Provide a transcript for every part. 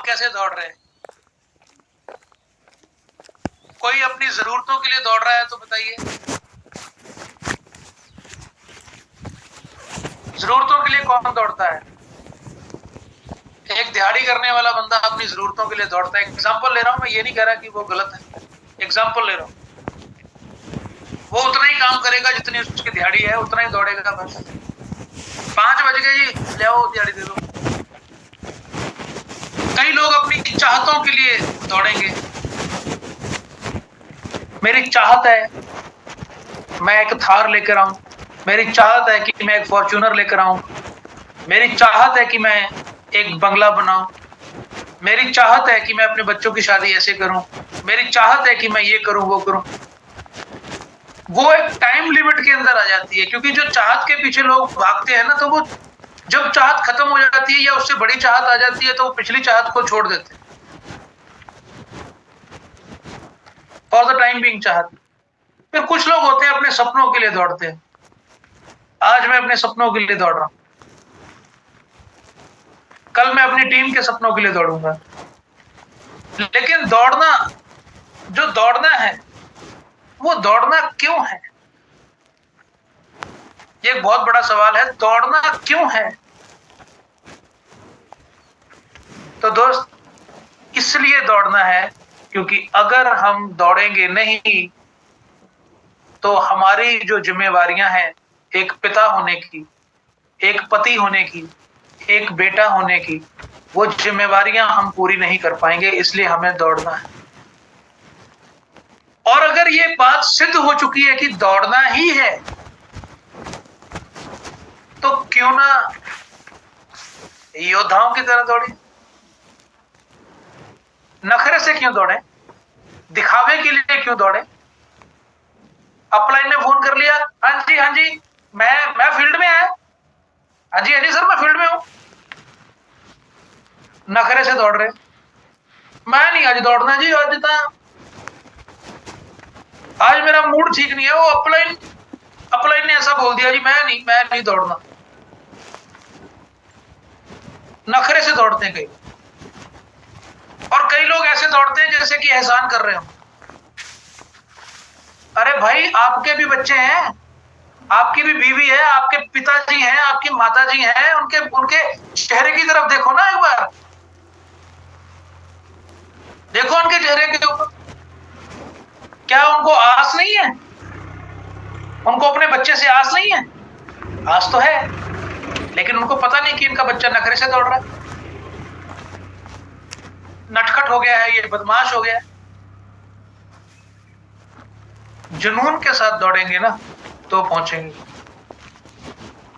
कैसे दौड़ रहे हैं? कोई अपनी जरूरतों के लिए दौड़ रहा है तो बताइए। जरूरतों के लिए कौन दौड़ता है? एक दिहाड़ी करने वाला बंदा अपनी जरूरतों के लिए दौड़ता है। एग्जाम्पल ले रहा हूं मैं, ये नहीं कह रहा कि वो गलत है, एग्जाम्पल ले रहा हूं। वो उतना ही काम करेगा जितनी उसकी दिहाड़ी है, उतना ही दौड़ेगा बस। 5 बज गए जी, ले आओ दिहाड़ी दे दो। कई लोग अपनी चाहतों के लिए दौड़ेंगे। मेरी चाहत है मैं एक थार लेकर आऊं, मेरी चाहत है कि मैं एक फॉर्च्यूनर लेकर आऊं, मेरी चाहत है कि मैं एक बंगला बनाऊं, मेरी चाहत है कि मैं अपने बच्चों की शादी ऐसे करूं, मेरी चाहत है कि मैं ये करूं वो करूं। वो एक टाइम लिमिट के अंदर आ जाती है, क्योंकि जो चाहत के पीछे लोग भागते हैं ना, तो वो जब चाहत खत्म हो जाती है या उससे बड़ी चाहत आ जाती है तो वो पिछली चाहत को छोड़ देते हैं। फॉर द टाइम बीइंग चाहत। फिर कुछ लोग होते हैं अपने सपनों के लिए दौड़ते हैं। आज मैं अपने सपनों के लिए दौड़ रहा हूं, कल मैं अपनी टीम के सपनों के लिए दौड़ूंगा। लेकिन दौड़ना, जो दौड़ना है वो दौड़ना क्यों है? ये एक बहुत बड़ा सवाल है, दौड़ना क्यों है? तो दोस्त, इसलिए दौड़ना है क्योंकि अगर हम दौड़ेंगे नहीं तो हमारी जो जिम्मेवारियां हैं, एक पिता होने की, एक पति होने की, एक बेटा होने की, वो जिम्मेवारियां हम पूरी नहीं कर पाएंगे। इसलिए हमें दौड़ना है। और अगर ये बात सिद्ध हो चुकी है कि दौड़ना ही है, तो क्यों ना योद्धाओं की तरह दौड़े। नखरे से क्यों दौड़े? दिखावे के लिए क्यों दौड़े? अपलाइन ने फोन कर लिया, हाँ जी मैं फील्ड में है, हाँ जी सर मैं फील्ड में हूं। नखरे से दौड़ रहे, मैं नहीं आज दौड़ना जी, आज मेरा मूड ठीक नहीं है। वो अपलाइन ने ऐसा बोल दिया जी, मैं नहीं दौड़ना। नखरे से दौड़ते हैं कई, और कई लोग ऐसे दौड़ते हैं जैसे कि एहसान कर रहे हो। अरे भाई, आपके भी बच्चे हैं, आपकी भी बीवी है, आपके पिताजी हैं, आपकी माताजी हैं, उनके चेहरे की तरफ देखो ना एक बार, देखो उनके चेहरे के ऊपर। क्या उनको आस नहीं है? उनको अपने बच्चे से आस नहीं है? आस तो है, लेकिन उनको पता नहीं कि इनका बच्चा नखरे से दौड़ रहा है, नटखट हो गया है, ये बदमाश हो गया है। जुनून के साथ दौड़ेंगे ना तो पहुंचेंगे,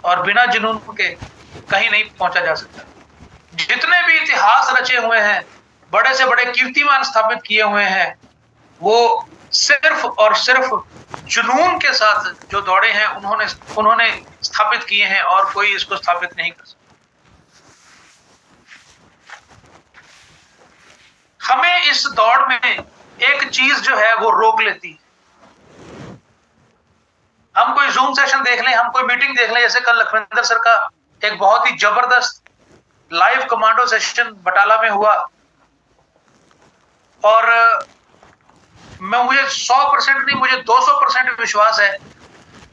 और बिना जुनून के कहीं नहीं पहुंचा जा सकता। जितने भी इतिहास रचे हुए हैं, बड़े से बड़े कीर्तिमान स्थापित किए हुए हैं, वो सिर्फ और सिर्फ जुनून के साथ जो दौड़े हैं, उन्होंने स्थापित किए हैं, और कोई इसको स्थापित नहीं कर सकता। हमें इस दौड़ में एक चीज जो है वो रोक लेती है। हम कोई जूम सेशन देख लें, हम कोई मीटिंग देख लें, जैसे कल लखविंदर सर का एक बहुत ही जबरदस्त लाइव कमांडो सेशन बटाला में हुआ, और मुझे 100% नहीं, मुझे 200% विश्वास है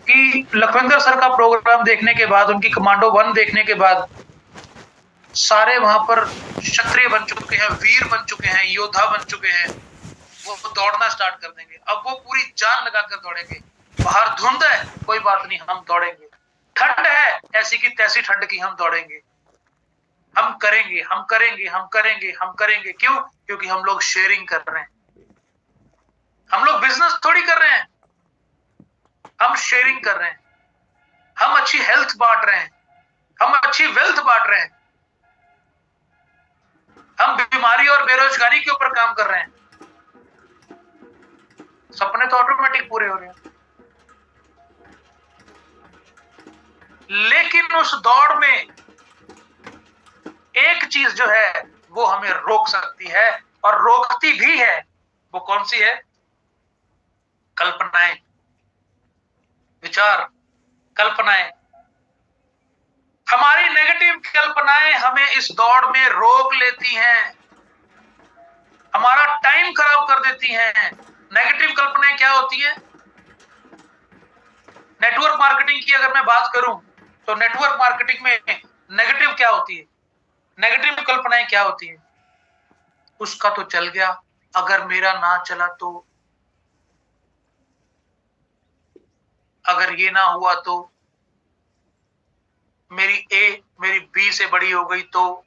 कि लखविंदर सर का प्रोग्राम देखने के बाद, उनकी कमांडो 1 देखने के बाद, सारे वहां पर क्षत्रिय बन चुके हैं, वीर बन चुके हैं, योद्धा बन चुके हैं। वो दौड़ना स्टार्ट कर देंगे। अब वो पूरी जान लगाकर दौड़ेंगे। बाहर धुंध है, कोई बात नहीं, हम दौड़ेंगे। ठंड है, ऐसी की तैसी ठंड की हम दौड़ेंगे। हम करेंगे, हम करेंगे, हम करेंगे, हम करेंगे। क्यों? क्योंकि हम लोग शेयरिंग कर रहे हैं। हम लोग बिजनेस थोड़ी कर रहे हैं, हम शेयरिंग कर रहे हैं। हम अच्छी हेल्थ बांट रहे हैं, हम अच्छी वेल्थ बांट रहे हैं, हम बीमारी और बेरोजगारी के ऊपर काम कर रहे हैं। सपने तो ऑटोमेटिक पूरे हो रहे हैं। लेकिन उस दौड़ में एक चीज जो है वो हमें रोक सकती है, और रोकती भी है। वो कौन सी है? कल्पनाएं, विचार, कल्पनाएं। हमारी नेगेटिव कल्पनाएं हमें इस दौड़ में रोक लेती हैं। हमारा टाइम खराब कर देती हैं। नेगेटिव कल्पनाएं क्या होती हैं? नेटवर्क मार्केटिंग की अगर मैं बात करूं तो नेटवर्क मार्केटिंग में नेगेटिव क्या होती है, नेगेटिव कल्पनाएं क्या होती है? उसका तो चल गया, अगर मेरा ना चला तो, अगर ये ना हुआ तो, मेरी ए मेरी बी से बड़ी हो गई तो,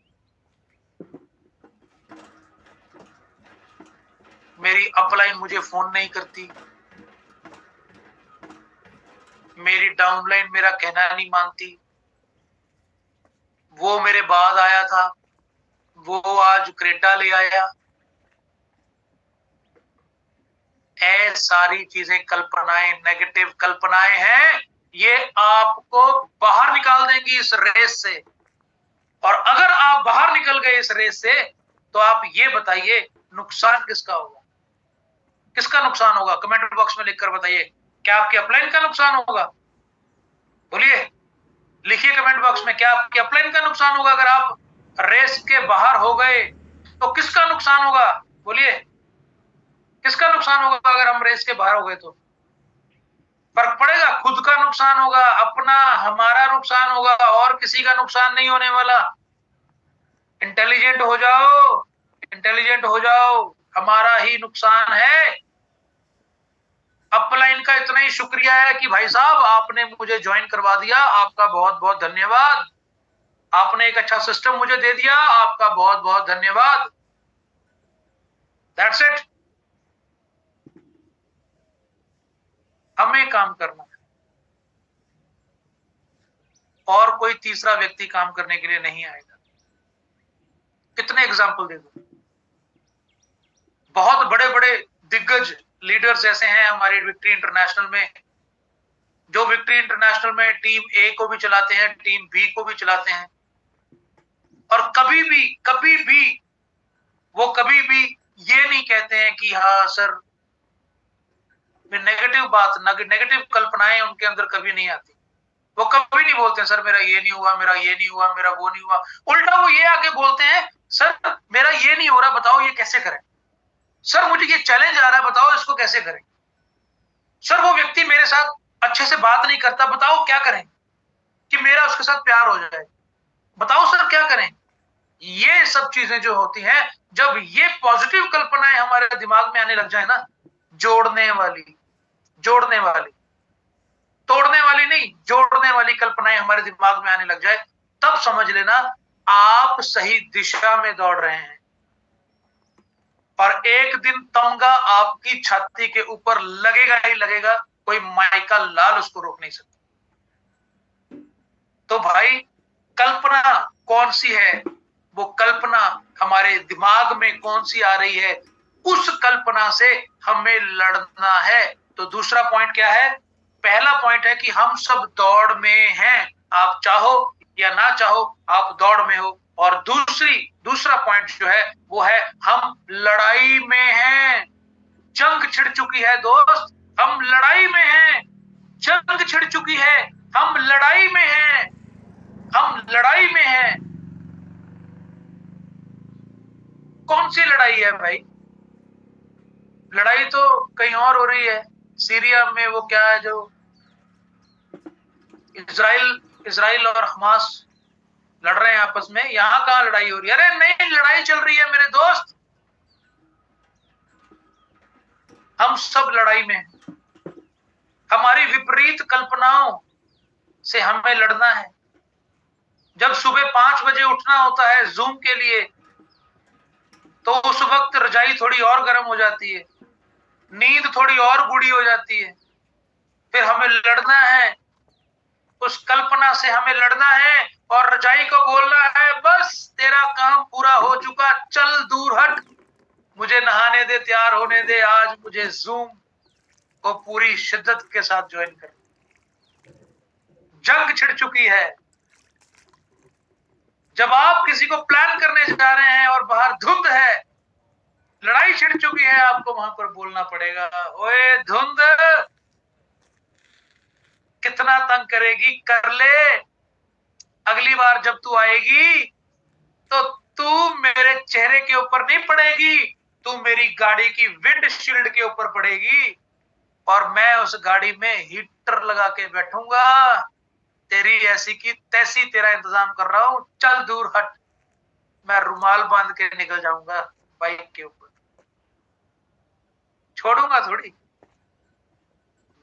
मेरी अपलाइन मुझे फोन नहीं करती, मेरी डाउनलाइन मेरा कहना नहीं मानती, वो मेरे बाद आया था, वो आज क्रेटा ले आया। ये सारी चीजें कल्पनाएं, नेगेटिव कल्पनाएं हैं। ये आपको बाहर निकाल देंगी इस रेस से। और अगर आप बाहर निकल गए इस रेस से तो आप ये बताइए नुकसान किसका होगा? किसका नुकसान होगा? कमेंट बॉक्स में लिखकर बताइए। क्या आपकी अपलाइन का नुकसान होगा? बोलिए, लिखिए कमेंट बॉक्स में, क्या आपकी अपलाइन का नुकसान होगा? अगर आप रेस के बाहर हो गए तो किसका नुकसान होगा? बोलिए, किसका नुकसान होगा अगर हम रेस के बाहर हो गए? तो फर्क पड़ेगा, खुद का नुकसान होगा, अपना हमारा नुकसान होगा, और किसी का नुकसान नहीं होने वाला। इंटेलिजेंट हो जाओ, इंटेलिजेंट हो जाओ, हमारा ही नुकसान है। अपलाइन का इतना ही शुक्रिया है कि भाई साहब आपने मुझे ज्वाइन करवा दिया, आपका बहुत बहुत धन्यवाद। आपने एक अच्छा सिस्टम मुझे दे दिया, आपका बहुत बहुत धन्यवाद। That's it. हमें काम करना है और कोई तीसरा व्यक्ति काम करने के लिए नहीं आएगा। कितने एग्जाम्पल दे दूं? बहुत बड़े बड़े दिग्गज लीडर्स ऐसे हैं हमारे विक्ट्री इंटरनेशनल में, जो विक्ट्री इंटरनेशनल में टीम ए को भी चलाते हैं, टीम बी को भी चलाते हैं, और कभी भी वो कभी भी ये नहीं कहते हैं कि हाँ सर, नेगेटिव बात, नेगेटिव कल्पनाएं उनके अंदर कभी नहीं आती। वो कभी नहीं बोलते सर मेरा ये नहीं हुआ, मेरा ये नहीं हुआ, मेरा वो नहीं हुआ। उल्टा वो ये आके बोलते हैं सर मेरा ये नहीं हो रहा, बताओ ये कैसे करें? सर मुझे ये चैलेंज आ रहा है, बताओ इसको कैसे करें? सर वो व्यक्ति मेरे साथ अच्छे से बात नहीं करता, बताओ क्या करें कि मेरा उसके साथ प्यार हो जाए? बताओ सर क्या करें? ये सब चीजें जो होती हैं, जब ये पॉजिटिव कल्पनाएं हमारे दिमाग में आने लग जाए ना, जोड़ने वाली, जोड़ने वाली, तोड़ने वाली नहीं, जोड़ने वाली कल्पनाएं हमारे दिमाग में आने लग जाए, तब समझ लेना आप सही दिशा में दौड़ रहे हैं। और एक दिन तमगा आपकी छाती के ऊपर लगेगा ही लगेगा, कोई माइका लाल उसको रोक नहीं सकता। तो भाई कल्पना कौन सी है? वो कल्पना हमारे दिमाग में कौन सी आ रही है, उस कल्पना से हमें लड़ना है। तो दूसरा पॉइंट क्या है? पहला पॉइंट है कि हम सब दौड़ में हैं, आप चाहो या ना चाहो आप दौड़ में हो। और दूसरा पॉइंट जो है वो है हम लड़ाई में हैं। जंग छिड़ चुकी है दोस्त, हम लड़ाई में हैं। जंग छिड़ चुकी है, हम लड़ाई में हैं, हम लड़ाई में हैं। कौन सी लड़ाई है भाई? लड़ाई तो कहीं और हो रही है। सीरिया में वो क्या है, जो इजराइल और हमास लड़ रहे हैं आपस में, यहां कहां लड़ाई हो रही है? अरे नहीं, लड़ाई चल रही है मेरे दोस्त, हम सब लड़ाई में हैं। हमारी विपरीत कल्पनाओं से हमें लड़ना है। जब सुबह 5 बजे उठना होता है जूम के लिए, तो उस वक्त रजाई थोड़ी और गर्म हो जाती है, नींद थोड़ी और गूढ़ी हो जाती है। फिर हमें लड़ना है, उस कल्पना से हमें लड़ना है, और रजाई को बोलना है बस तेरा काम पूरा हो चुका, चल दूर हट, मुझे नहाने दे, तैयार होने दे, आज मुझे जूम को पूरी शिद्दत के साथ ज्वाइन कर। जंग छिड़ चुकी है। जब आप किसी को प्लान करने जा रहे हैं और बाहर धुंध है, लड़ाई छिड़ चुकी है, आपको वहां पर बोलना पड़ेगा, ओए धुंध कितना तंग करेगी, कर ले, अगली बार जब तू आएगी तो तू मेरे चेहरे के ऊपर नहीं पड़ेगी, तू मेरी गाड़ी की विंडशील्ड के ऊपर पड़ेगी और मैं उस गाड़ी में हीटर लगा के बैठूंगा। तेरी ऐसी की तैसी तेरा इंतजाम कर रहा हूं, चल दूर हट। मैं रुमाल बांध के निकल जाऊंगा बाइक के ऊपर, छोड़ूंगा थोड़ी।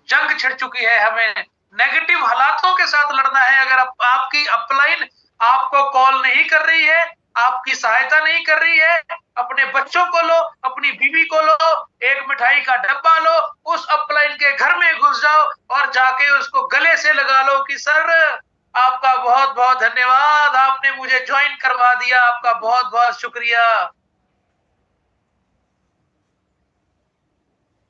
जंग छिड़ चुकी है, हमें नेगेटिव हालातों के साथ लड़ना है। अगर आपकी अपलाइन आपको कॉल नहीं कर रही है, आपकी सहायता नहीं कर रही है, अपने बच्चों को लो, अपनी बीवी को लो, एक मिठाई का डब्बा लो, उस अपलाइन के घर में घुस जाओ और जाके उसको गले से लगा लो कि सर आपका बहुत बहुत धन्यवाद, आपने मुझे ज्वाइन करवा दिया, आपका बहुत बहुत शुक्रिया।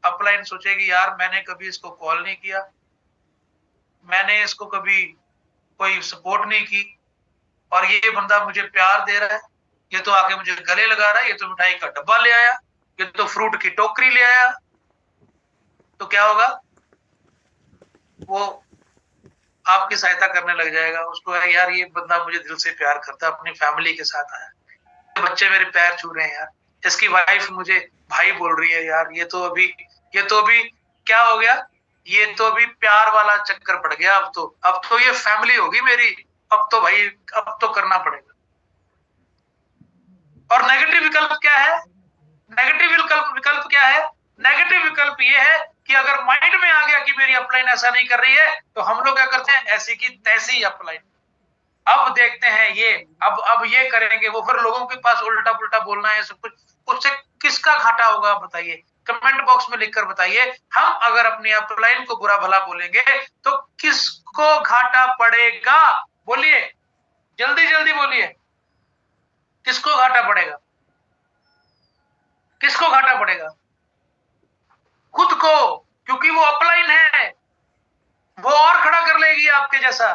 अपलाइन सोचेगी यार मैंने कभी इसको कॉल नहीं किया, मैंने इसको कभी कोई सपोर्ट नहीं की, और ये बंदा मुझे प्यार दे रहा है, ये तो आके मुझे गले लगा रहा है, ये तो मिठाई का डब्बा ले आया, ये तो फ्रूट की टोकरी ले आया। तो क्या होगा, वो आपकी सहायता करने लग जाएगा। उसको है यार ये बंदा मुझे दिल से प्यार करता है, अपनी फैमिली के साथ आया, बच्चे मेरे पैर छू रहे हैं यार, इसकी वाइफ मुझे भाई बोल रही है यार, ये तो अभी क्या हो गया, ये तो अभी प्यार वाला चक्कर पड़ गया। अब तो ये फैमिली होगी मेरी, अब तो भाई अब तो करना पड़ेगा। और नेगेटिव विकल्प क्या है? नेगेटिव विकल्प क्या है? नेगेटिव विकल्प ये है कि अगर माइंड में आ गया कि मेरी अपलाइन ऐसा नहीं कर रही है, तो हम लोग क्या करते हैं, ऐसी की तैसी अपलाइन। अब देखते हैं ये, अब ये करेंगे, वो फिर लोगों के पास उल्टा पुल्टा बोलना है सब कुछ, उससे किसका घाटा होगा बताइए? कमेंट बॉक्स में लिखकर बताइए। हम अगर अपनी अपलाइन को बुरा भला बोलेंगे तो किसको घाटा पड़ेगा? बोलिए, जल्दी जल्दी बोलिए, किसको घाटा पड़ेगा? किसको घाटा पड़ेगा? खुद को, क्योंकि वो अपलाइन है, वो और खड़ा कर लेगी आपके जैसा।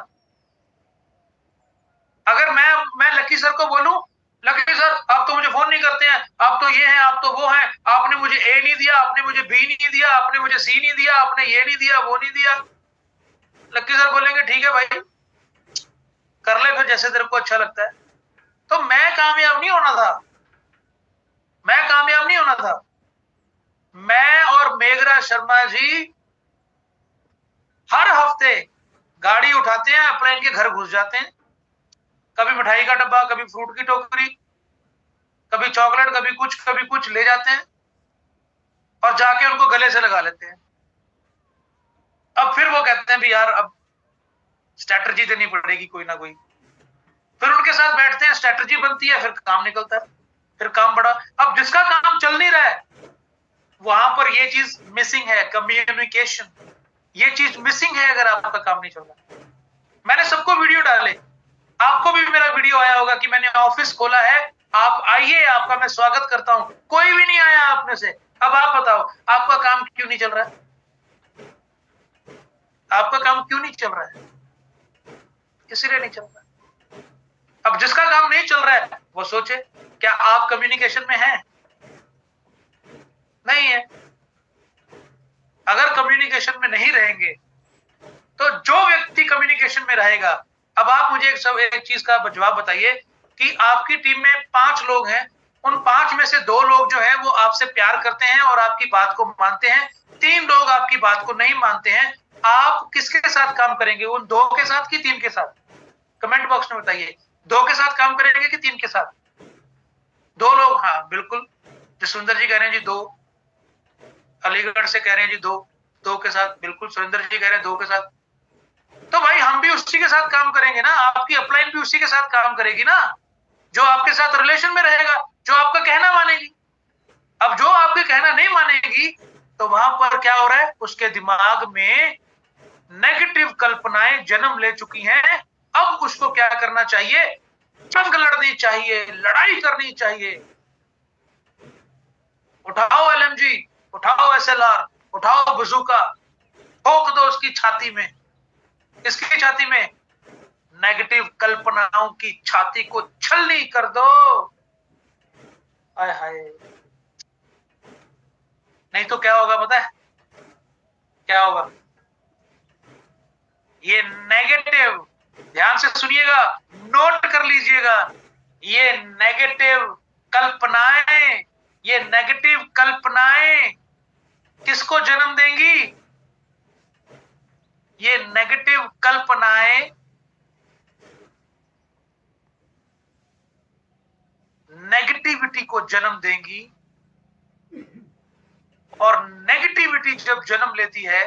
अगर मैं लकी सर को बोलूं, लकी सर आप तो मुझे फोन नहीं करते हैं, आप तो ये हैं, आप तो वो हैं, आपने मुझे ए नहीं दिया, आपने मुझे बी नहीं दिया, आपने मुझे सी नहीं दिया, आपने ये नहीं दिया, वो नहीं दिया। लकी सर बोलेंगे ठीक है भाई, कर ले फिर जैसे तेरे को अच्छा लगता है। तो मैं कामयाब नहीं होना था, मैं कामयाब नहीं होना था। मैं और मेघरा शर्मा जी हर हफ्ते गाड़ी उठाते हैं, अपलाइन के घर घुस जाते हैं, कभी मिठाई का डब्बा, कभी फ्रूट की टोकरी, कभी चॉकलेट, कभी कुछ ले जाते हैं और जाके उनको गले से लगा लेते हैं। अब फिर वो कहते हैं भी यार अब स्ट्रैटेजी देनी पड़ेगी कोई ना कोई, फिर उनके साथ बैठते हैं, स्ट्रैटेजी बनती है, फिर काम निकलता है, फिर काम बड़ा। अब जिसका काम चल नहीं रहा है, वहां पर ये चीज मिसिंग है, कम्युनिकेशन, ये चीज मिसिंग है। अगर आपका काम नहीं चल रहा, मैंने सबको वीडियो डाले, आपको भी मेरा वीडियो आया होगा कि मैंने ऑफिस खोला है, आप आइए, आपका मैं स्वागत करता हूं, कोई भी नहीं आया आप में से। अब आप बताओ आपका काम क्यों नहीं चल रहा है? आपका काम क्यों नहीं चल रहा है? इसीलिए नहीं चल रहा है। अब जिसका काम नहीं चल रहा है वो सोचे, क्या आप कम्युनिकेशन में हैं? नहीं है। अगर कम्युनिकेशन में नहीं रहेंगे तो जो व्यक्ति कम्युनिकेशन में रहेगा, अब आप मुझे एक चीज का जवाब बताइए कि आपकी टीम में 5 लोग हैं, उन 5 में से 2 लोग जो हैं वो आपसे प्यार करते हैं और आपकी बात को मानते हैं, 3 लोग आपकी बात को नहीं मानते हैं, आप किसके साथ काम करेंगे? उन 2 के साथ कि 3 के साथ? कमेंट बॉक्स में बताइए, 2 के साथ काम करेंगे कि 3 के साथ? 2 लोग, हाँ बिल्कुल, जसविंदर जी कह रहे हैं जी 2, अलीगढ़ से कह रहे हैं जी 2 के साथ, बिल्कुल सुरेंद्र जी कह रहे हैं 2 के साथ। तो भाई हम भी उसी के साथ काम करेंगे ना, आपकी अपलाइन भी उसी के साथ काम करेगी ना, जो आपके साथ रिलेशन में रहेगा, जो आपका कहना मानेगी। अब जो आपके कहना नहीं मानेगी तो वहां पर क्या हो रहा है, उसके दिमाग में नेगेटिव कल्पनाएं जन्म ले चुकी हैं। अब उसको क्या करना चाहिए? जंग लड़नी चाहिए, लड़ाई करनी चाहिए। उठाओ एलएमजी, उठाओ एसएलआर, उठाओ बजूका, ठोक दो उसकी छाती में। किसकी छाती में? नेगेटिव कल्पनाओं की छाती को छलनी कर दो। हाय हाय, नहीं तो क्या होगा पता है? क्या होगा? ये नेगेटिव, ध्यान से सुनिएगा, नोट कर लीजिएगा, ये नेगेटिव कल्पनाएं ये नेगेटिव कल्पनाएं किसको जन्म देंगी? ये नेगेटिव कल्पनाएं नेगेटिविटी को जन्म देंगी, और नेगेटिविटी जब जन्म लेती है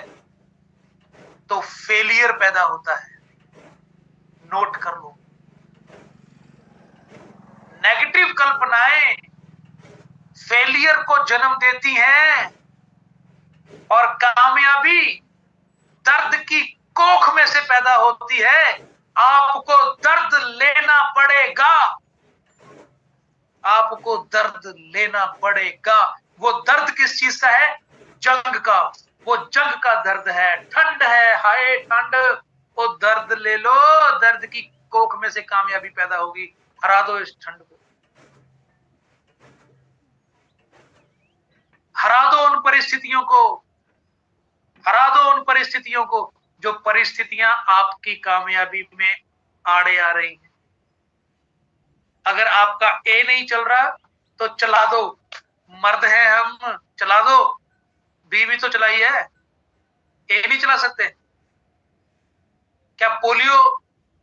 तो फेलियर पैदा होता है। नोट कर लो, नेगेटिव कल्पनाएं फेलियर को जन्म देती हैं, और कामयाबी दर्द की कोख में से पैदा होती है। आपको दर्द लेना पड़ेगा, आपको दर्द लेना पड़ेगा। वो दर्द किस चीज का है? जंग का। वो जंग का दर्द है, ठंड है, हाय ठंड। वो दर्द ले लो, दर्द की कोख में से कामयाबी पैदा होगी। हरा दो इस ठंड को, हरा दो उन परिस्थितियों को, हरा दो उन परिस्थितियों को जो परिस्थितियां आपकी कामयाबी में आड़े आ रही हैं। अगर आपका ए नहीं चल रहा तो चला दो, मर्द हैं हम, चला दो। बी भी तो चलाई है, ए नहीं चला सकते क्या? पोलियो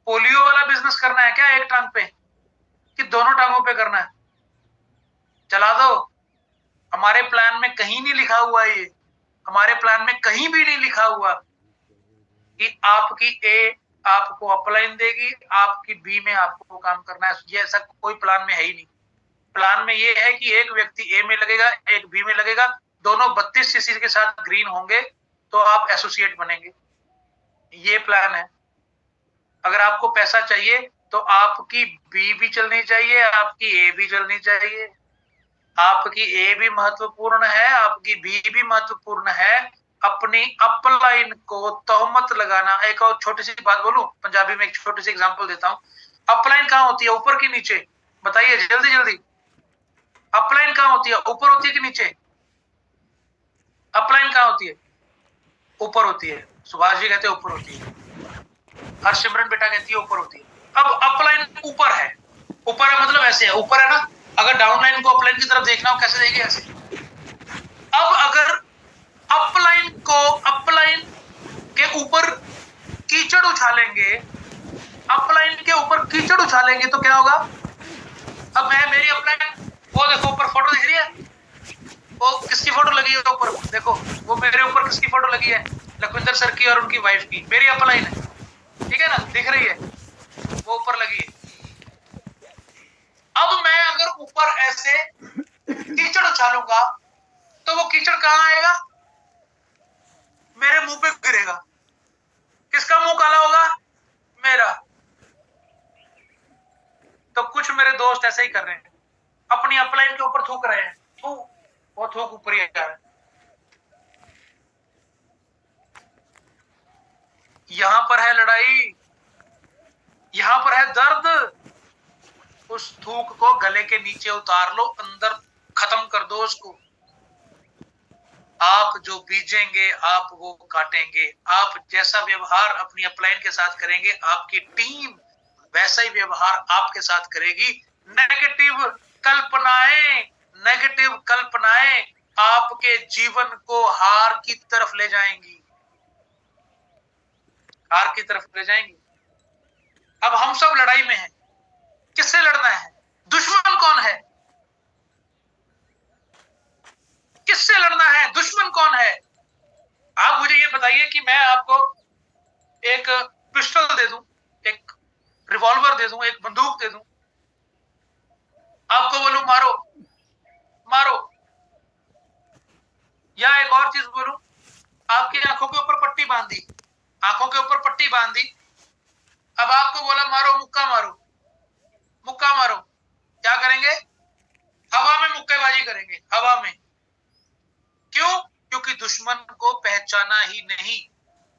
पोलियो वाला बिजनेस करना है क्या एक टांग पे, कि दोनों टांगों पे करना है? चला दो। हमारे प्लान में कहीं नहीं लिखा हुआ ये, हमारे प्लान में कहीं भी नहीं लिखा हुआ कि आपकी ए आपको अपलाइन देगी, आपकी बी में आपको काम करना है। ये ऐसा कोई प्लान में है ही नहीं। प्लान में ये है कि एक व्यक्ति ए में लगेगा, एक बी में लगेगा, दोनों 32 सीसी के साथ ग्रीन होंगे तो आप एसोसिएट बनेंगे। ये प्लान है। अगर आपको पैसा चाहिए तो आपकी बी भी चलनी चाहिए, आपकी ए भी चलनी चाहिए। आपकी ए भी महत्वपूर्ण है, आपकी बी भी महत्वपूर्ण है। अपनी अपलाइन को तोहमत लगाना। एक और छोटी सी बात बोलूं, पंजाबी में एक छोटी सी एग्जांपल देता हूं। अपलाइन कहां होती है, ऊपर की नीचे? बताइए जल्दी जल्दी। अपलाइन कहां होती है, ऊपर होती है कि नीचे? अपलाइन कहां होती है? ऊपर होती है। सुभाष जी कहते हैं ऊपर होती है, हरसिमरन बेटा कहती है ऊपर होती है। अब अपलाइन ऊपर है, ऊपर है मतलब ऐसे है, ऊपर है ना। अगर डाउनलाइन को अपलाइन की तरफ देखना हो कैसे देखेंगे? ऐसे। अब अगर अपलाइन को अपलाइन के ऊपर कीचड़ उछालेंगे, अपलाइन के ऊपर कीचड़ उछालेंगे तो क्या होगा? अब मैं मेरी अपलाइन, वो देखो ऊपर फोटो दिख रही है, वो किसकी फोटो लगी है ऊपर? देखो वो मेरे ऊपर किसकी फोटो लगी है? लखविंदर सर की और उनकी वाइफ की। मेरी अपलाइन है, ठीक है ना, दिख रही है, वो ऊपर लगी है। अब मैं अगर ऊपर ऐसे कीचड़ उछालूंगा तो वो कीचड़ कहां आएगा? मेरे मुंह पे गिरेगा। किसका मुंह काला होगा? मेरा। तो कुछ मेरे दोस्त ऐसे ही कर रहे हैं, अपनी अपलाइन के ऊपर थूक रहे हैं, वो थूक ऊपर ही आ रहा है। यहां पर है लड़ाई, यहां पर है दर्द। उस थूक को गले के नीचे उतार लो, अंदर खत्म कर दो उसको। आप जो बीजेंगे आप वो काटेंगे। आप जैसा व्यवहार अपनी अपलाइन के साथ करेंगे, आपकी टीम वैसा ही व्यवहार आपके साथ करेगी। नेगेटिव कल्पनाएं, नेगेटिव कल्पनाएं आपके जीवन को हार की तरफ ले जाएंगी, हार की तरफ ले जाएंगी। अब हम सब लड़ाई में हैं, किससे लड़ना है? दुश्मन कौन है? किससे लड़ना है? दुश्मन कौन है? आप मुझे ये बताइए कि मैं आपको एक पिस्टल दे दूं, एक रिवॉल्वर दे दूं, एक बंदूक दे दूं, आपको बोलूं मारो मारो, या एक और चीज बोलूं, आपकी आंखों के ऊपर पट्टी बांध दी, आंखों के ऊपर पट्टी बांध दी, अब आपको बोला मारो, मुक्का मारो, मुक्का मारो, क्या करेंगे? हवा में मुक्केबाजी करेंगे, हवा में। क्यों? क्योंकि दुश्मन को पहचाना ही नहीं।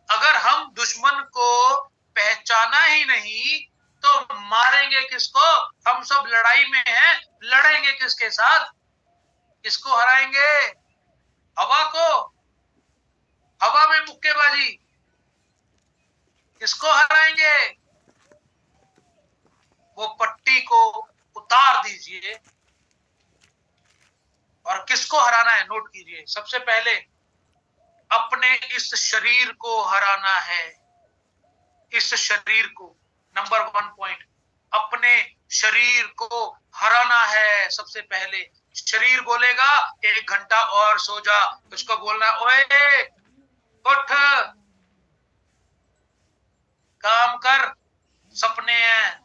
अगर हम दुश्मन को पहचाना ही नहीं तो मारेंगे किसको? हम सब लड़ाई में हैं, लड़ेंगे किसके साथ? किसको हराएंगे? हवा को। हवा में मुक्केबाजी, किसको हराएंगे? वो पट्टी को उतार दीजिए, और किसको हराना है, नोट कीजिए, सबसे पहले अपने इस शरीर को हराना है, इस शरीर को। नंबर 1 पॉइंट, अपने शरीर को हराना है। सबसे पहले शरीर बोलेगा 1 घंटा और सो जा, उसको बोलना ओए उठ, काम कर, सपने हैं।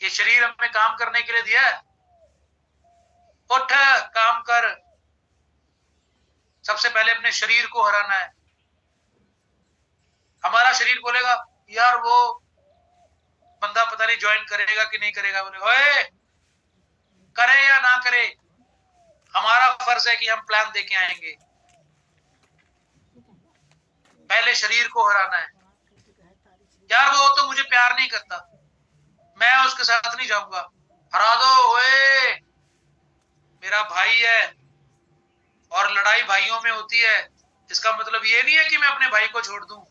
ये शरीर हमें काम करने के लिए दिया है, उठ काम कर। सबसे पहले अपने शरीर को हराना है। हमारा शरीर बोलेगा यार वो बंदा पता नहीं ज्वाइन करेगा कि नहीं करेगा, बोले ओए करे या ना करे, हमारा फर्ज है कि हम प्लान देके आएंगे। पहले शरीर को हराना है। यार वो तो मुझे प्यार नहीं करता, मैं उसके साथ नहीं जाऊंगा, हरा दो, ओए मेरा भाई है। और लड़ाई भाइयों में होती है, इसका मतलब ये नहीं है कि मैं अपने भाई को छोड़ दूं।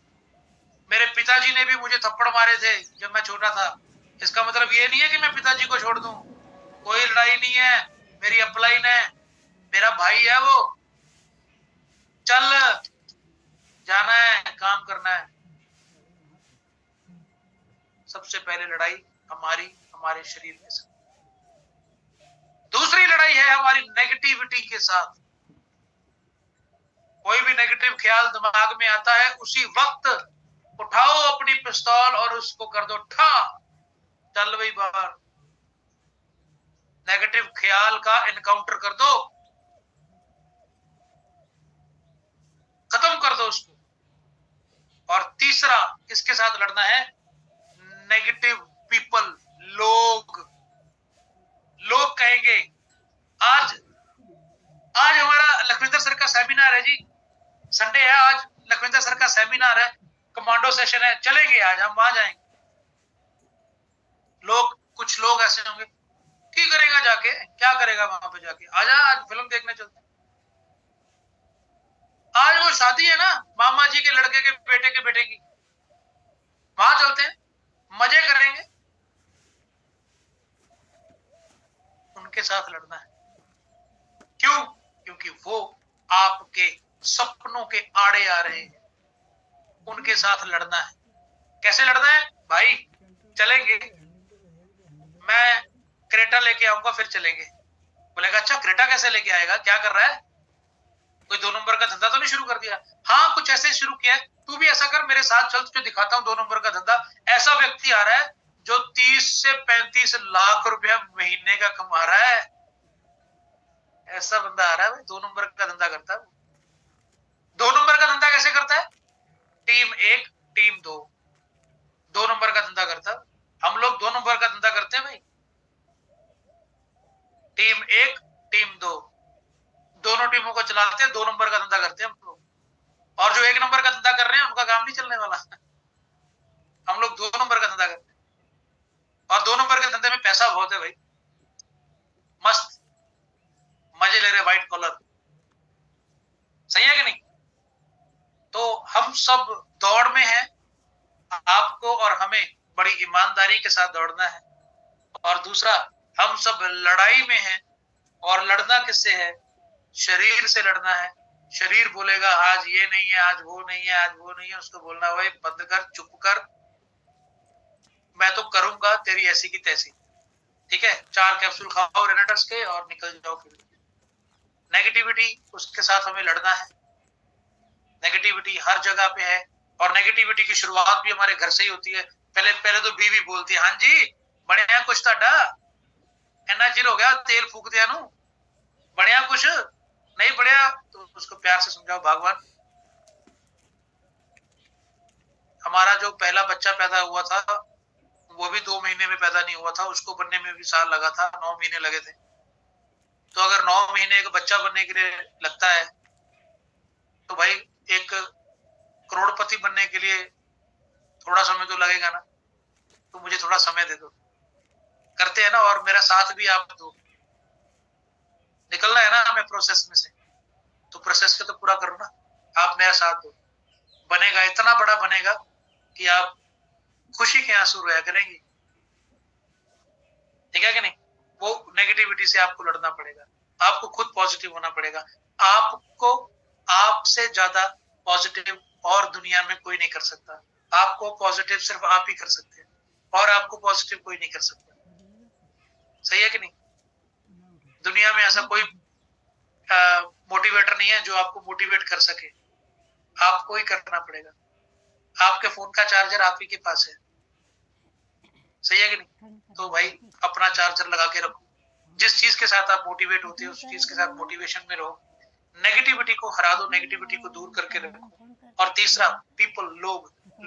मेरे पिताजी ने भी मुझे थप्पड़ मारे थे जब मैं छोटा था, इसका मतलब ये नहीं है कि मैं पिताजी को छोड़ दूं। कोई लड़ाई नहीं है, मेरी अपलाइन है, मेरा भाई है वो, चल जाना है, काम करना है। सबसे पहले लड़ाई हमारे शरीर के साथ। दूसरी लड़ाई है हमारी नेगेटिविटी के साथ। कोई भी नेगेटिव ख्याल दिमाग में आता है, उसी वक्त उठाओ अपनी पिस्तौल और उसको कर दो ठा, चल भाई बाहर। नेगेटिव ख्याल का एनकाउंटर कर दो, खत्म कर दो उसको। और तीसरा किसके साथ लड़ना है, नेगेटिव पीपल, लोग कहेंगे आज हमारा लखविंदर सर का सेमिनार है जी, संडे है आज, लखविंदर सर का सेमिनार है, कमांडो सेशन है, चलेंगे आज, हम वहां जाएंगे। कुछ लोग ऐसे होंगे, की करेगा जाके, क्या करेगा वहां पे जाके, आजा आज फिल्म देखने चलते हैं। आज वो शादी है ना मामा जी के लड़के के बेटे की, वहां चलते हैं, मजे करेंगे। उनके साथ लड़ना है। क्यों? क्योंकि वो आपके सपनों के आड़े आ रहे हैं, उनके साथ लड़ना है। कैसे लड़ना है भाई, चलेंगे, मैं क्रेटा लेके आऊंगा फिर चलेंगे। बोलेगा अच्छा क्रेटा कैसे लेके आएगा, क्या कर रहा है, कोई 2 नंबर का धंधा तो नहीं शुरू कर दिया? हाँ कुछ ऐसे शुरू किया है, तू भी ऐसा कर, मेरे साथ चल, तुझे दिखाता हूँ 2 नंबर का धंधा। ऐसा व्यक्ति आ रहा है जो 30 से 35 लाख रुपया महीने का कमा रहा है, ऐसा बंदा आ रहा है, 2 नंबर का धंधा करता है। 2 नंबर का धंधा कैसे करता है, टीम 1 टीम 2, 2 नंबर का धंधा करता है। हम लोग 2 नंबर का धंधा करते हैं भाई, टीम 1 टीम 2, दोनों टीमों को चलाते हैं, 2 नंबर का धंधा करते हैं हम लोग। और जो 1 नंबर का धंधा कर रहे हैं उनका काम नहीं चलने वाला, हम लोग 2 नंबर का धंधा करते हैं। और 2 नंबर के धंधे में पैसा बहुत है भाई, मस्त मजे ले रहे, व्हाइट कॉलर, सही है कि नहीं? तो हम सब दौड़ में हैं, आपको और हमें बड़ी ईमानदारी के साथ दौड़ना है। और दूसरा, हम सब लड़ाई में हैं, और लड़ना किससे है, शरीर से लड़ना है। शरीर बोलेगा आज ये नहीं है, आज वो नहीं है, आज वो नहीं है, उसको बोलना भाई बंद कर, चुप कर, मैं तो करूंगा तेरी ऐसी की तैसी, ठीक है, 4 कैप्सूल खाओ रेनाटस के और निकल जाओ फिर। नेगेटिविटी, उसके साथ हमें लड़ना है। नेगेटिविटी हर जगह पे है, और नेगेटिविटी की शुरुआत भी हमारे घर से ही होती है। पहले तो बीवी बोलती है हाँ जी बढ़िया कुछ ताडा, इन्ना चिर हो गया तेल फूक दिया नू, बढ़िया कुछ नहीं बढ़िया, तो उसको प्यार से समझाओ भगवान। हमारा जो पहला बच्चा पैदा हुआ था वो भी 2 महीने में पैदा नहीं हुआ था, उसको बनने में भी साल लगा था, 9 महीने लगे थे। तो अगर 9 महीने एक बच्चा बनने के लिए लगता है, तो भाई एक करोड़पति बनने के लिए थोड़ा समय तो लगेगा ना, तो मुझे थोड़ा समय दे दो, करते हैं ना, और मेरा साथ भी आप दो, निकलना है ना हमें प्रोसेस में से, तो प्रोसेस को तो पूरा करो ना, आप मेरा साथ दो, बनेगा, इतना बड़ा बनेगा कि आप खुशी के आंसू रोया करेंगे, ठीक है कि नहीं? वो नेगेटिविटी से आपको लड़ना पड़ेगा। आपको खुद पॉजिटिव होना पड़ेगा। आपको आपसे ज्यादा पॉजिटिव और दुनिया में कोई नहीं कर सकता। आपको पॉजिटिव सिर्फ आप ही कर सकते हैं और आपको पॉजिटिव कोई नहीं कर सकता। सही है कि नहीं? दुनिया में ऐसा कोई मोटिवेटर नहीं है जो आपको मोटिवेट कर सके। आपको ही करना पड़ेगा। आपके फोन का चार्जर आप ही के पास है। सही है कि नहीं? तो भाई अपना चार्जर लगा के रखो। जिस चीज के साथ आप मोटिवेट होते हो उस चीज के साथ मोटिवेशन में रहो। नेगेटिविटी को हरा दो, नेगेटिविटी को दूर करके रखो। और तीसरा, पीपल,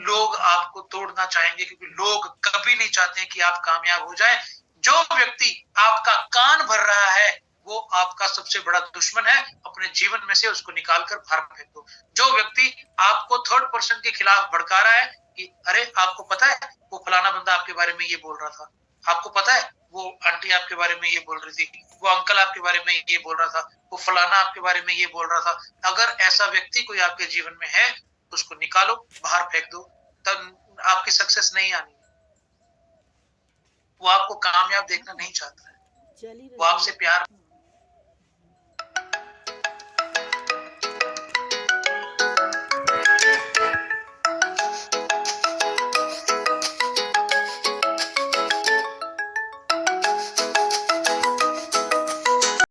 लोग आपको तोड़ना चाहेंगे क्योंकि लोग कभी नहीं चाहते कि आप कामयाब हो जाए। जो व्यक्ति आपका कान भर रहा है वो आपका सबसे बड़ा दुश्मन है। अपने जीवन में से उसको निकाल कर बाहर फेंक दो। जो व्यक्ति आपको थर्ड पर्सन के खिलाफ भड़का रहा है कि अरे आपको पता है वो फलाना बंदा आपके बारे में ये बोल रहा था, आपको पता है वो आंटी आपके बारे में ये बोल रही थी, वो अंकल आपके बारे में ये बोल रहा था, वो फलाना आपके बारे में ये बोल रहा था। अगर ऐसा व्यक्ति कोई आपके जीवन में है उसको निकालो, बाहर फेंक दो। तब आपकी सक्सेस नहीं आनी। वो आपको कामयाब देखना नहीं चाहता है, वो आपसे प्यार